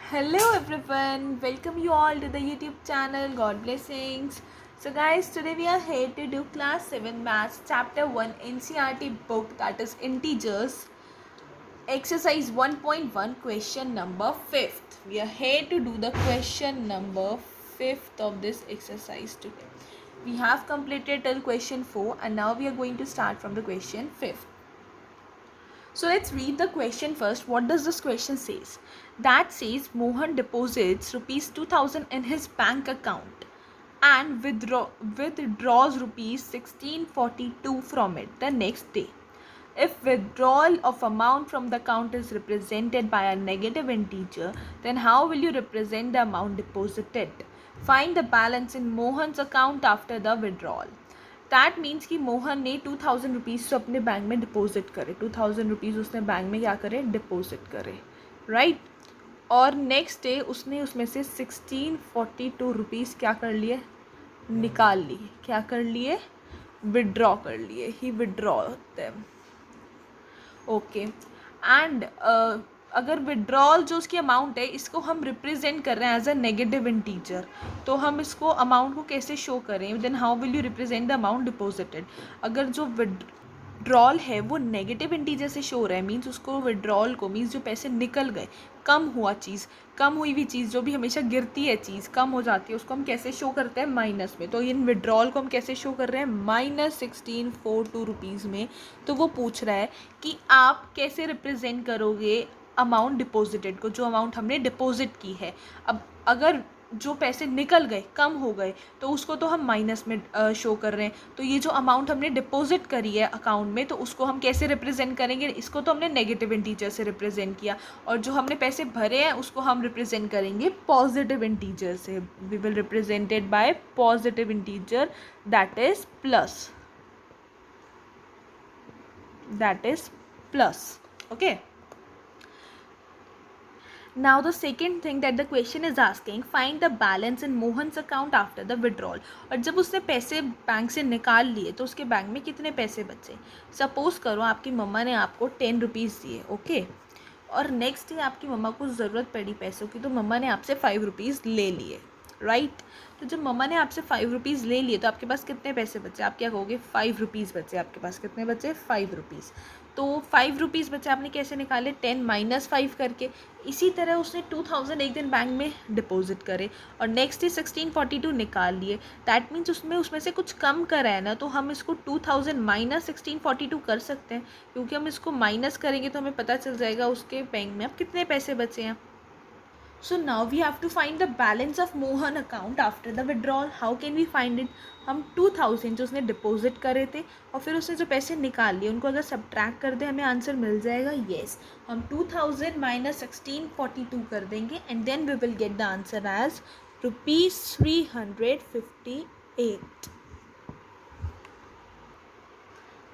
Hello everyone, welcome you all to the YouTube channel. God blessings. So guys, today we are here to do class 7 maths chapter 1 NCERT book, that is integers, exercise 1.1, question number 5th. We are here to do the question number 5th of this exercise today. We have completed till question 4 and now we are going to start from the question 5th. So let's read the question first. What does this question says? That says Mohan deposits rupees 2000 in his bank account and withdraws rupees 1642 from it the next day. If withdrawal of amount from the account is represented by a negative integer, then how will you represent the amount deposited? Find the balance in Mohan's account after the withdrawal. That means कि मोहन ने 2000 rupees तो अपने bank में deposit करे, 2000 rupees उसने bank में क्या करे, डिपॉजिट करे, राइट। और नेक्स्ट डे उसने उसमें से 1642 रुपीज़ क्या कर लिए, निकाल लिए, क्या कर लिए, विड्रॉ कर लिए, ही विड्रॉ देम, ओके। एंड अगर विड्रॉल जो उसकी अमाउंट है इसको हम रिप्रेजेंट कर रहे हैं एज अ नेगेटिव इंटीजर, तो हम इसको अमाउंट को कैसे शो करें, then how will you represent the amount deposited. अगर जो विड्रॉल है वो नेगेटिव इंटीजर से शो हो रहा है, मीन्स उसको विड्रॉल को, मीन्स जो पैसे निकल गए, कम हुआ चीज़, कम हुई हुई चीज़ जो भी हमेशा गिरती है, चीज़ कम हो जाती है, उसको हम कैसे शो करते हैं, माइनस में। तो इन विड्रॉल को हम कैसे शो कर रहे हैं, -1642 रुपीज़ में। तो वो पूछ रहा है कि आप कैसे रिप्रेजेंट करोगे अमाउंट डिपॉजिटेड को, जो अमाउंट हमने डिपॉजिट की है। अब अगर जो पैसे निकल गए, कम हो गए, तो उसको तो हम माइनस में शो कर रहे हैं। तो ये जो अमाउंट हमने डिपॉजिट करी है अकाउंट में, तो उसको हम कैसे रिप्रेजेंट करेंगे, इसको तो हमने नेगेटिव इंटीजर से रिप्रेजेंट किया, और जो हमने पैसे भरे हैं उसको हम रिप्रेजेंट करेंगे पॉजिटिव इंटीजर से। We will represented by positive integer, that is plus, that is plus, okay. Now the second thing that the question is asking, find the balance in Mohan's account after the withdrawal. और जब उसने पैसे bank से निकाल लिए तो उसके bank में कितने पैसे बचे। सपोज करो आपकी मम्मा ने आपको 10 रुपीज़ दिए, ओके, और नेक्स्ट डे आपकी मम्मा को ज़रूरत पड़ी पैसों की, तो मम्मा ने आपसे 5 रुपीज़ ले लिए, राइट। तो जब मम्मा ने आपसे 5 रुपीज़ ले लिए तो आपके पास कितने पैसे बचे, आप क्या कहोगे, 5 रुपीज़ बचे, आपके पास कितने बचे, 5 रुपीज़। तो 5 रुपीज़ बचे, आपने कैसे निकाले, 10 - 5 करके। इसी तरह उसने 2000 एक दिन बैंक में डिपॉजिट करे और नेक्स्ट डे 1642 निकाल लिए। दैट मीन्स उसमें से कुछ कम करा है ना, तो हम इसको 2000 - 1642 कर सकते हैं, क्योंकि हम इसको माइनस करेंगे तो हमें पता चल जाएगा उसके बैंक में अब कितने पैसे बचे हैं। So now we have to find the balance of Mohan account after the withdrawal. How can we find it? हम 2000 जो उसने डिपॉजिट करे थे और फिर उसने जो पैसे निकाल लिए उनको अगर सब्ट्रैक्ट कर दे हमें आंसर मिल जाएगा, येस। हम 2000 - 1642 कर देंगे and then we will get the answer as ₹358.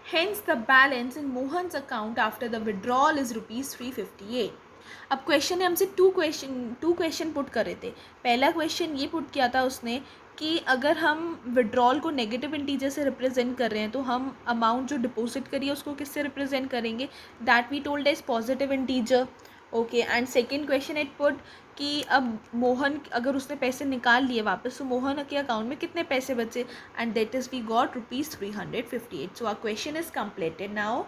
Hence the balance in Mohan's account after the withdrawal is ₹358. अब क्वेश्चन ने हमसे टू क्वेश्चन पुट करे थे। पहला क्वेश्चन ये पुट किया था उसने कि अगर हम विड्रॉल को नेगेटिव इंटीजर से रिप्रेजेंट कर रहे हैं तो हम अमाउंट जो डिपॉजिट करी है उसको किससे रिप्रेजेंट करेंगे, that we told as positive integer, okay. And second question it put कि अब मोहन अगर उसने पैसे निकाल लिए वापस तो मोहन के अकाउंट में कितने पैसे बचे, and that is we got ₹358. So our question is completed now.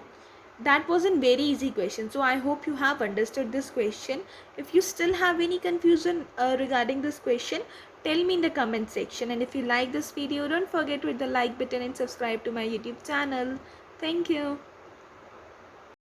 That was a very easy question, so I hope you have understood this question. If you still have any confusion regarding this question, tell me in the comment section, and if you like this video, don't forget to hit the like button and subscribe to my YouTube channel. Thank you.